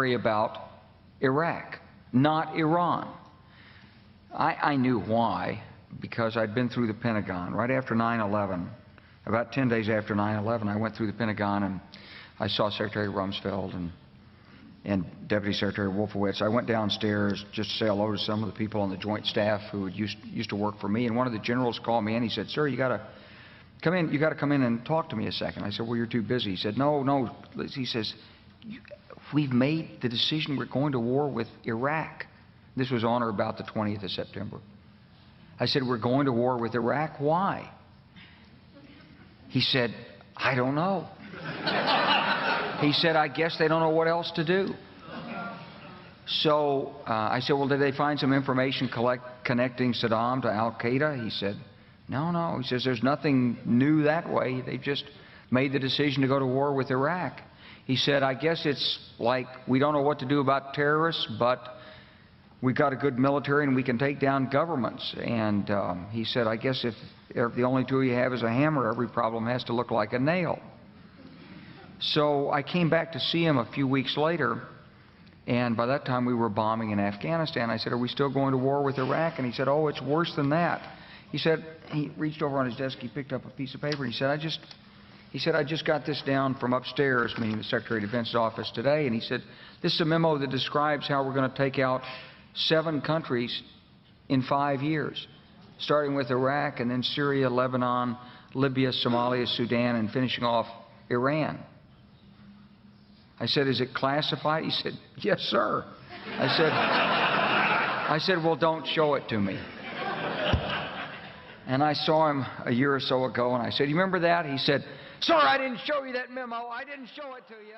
worry about Iraq, not Iran. I knew why, because I'd been through the Pentagon right after 9/11. About 10 days after 9/11, I went through the Pentagon and I saw Secretary Rumsfeld and Deputy Secretary Wolfowitz. I went downstairs just to say hello to some of the people on the Joint Staff who used to work for me, and one of the generals called me and he said, "Sir, you got to come in. You got to come in and talk to me a second." I said, "Well, you're too busy." He said, "No." He says, "We've made the decision. We're going to war with Iraq." This was on or about the 20th of September. I said, "We're going to war with Iraq. Why?" He said, "I don't know." He said, "I guess they don't know what else to do." So I said, "Well, did they find some information connecting Saddam to Al-Qaeda?" He said, No. He says, "There's nothing new that way. They just made the decision to go to war with Iraq." He said, "I guess it's like we don't know what to do about terrorists, but we've got a good military and we can take down governments." And he said, "I guess if the only tool you have is a hammer, every problem has to look like a nail." So I came back to see him a few weeks later, and by that time we were bombing in Afghanistan. I said, "Are we still going to war with Iraq?" And he said, "Oh, it's worse than that." He said, he reached over on his desk, he picked up a piece of paper, and he said, I just got this down from upstairs, meaning the Secretary of Defense's office today, and he said, "This is a memo that describes how we're going to take out 7 countries in 5 years, starting with Iraq and then Syria, Lebanon, Libya, Somalia, Sudan, and finishing off Iran." I said, "Is it classified?" He said, "Yes, sir." I said, "Well, don't show it to me." And I saw him a year or so ago, and I said, "You remember that?" He said, "Sir, I didn't show you that memo. I didn't show it to you."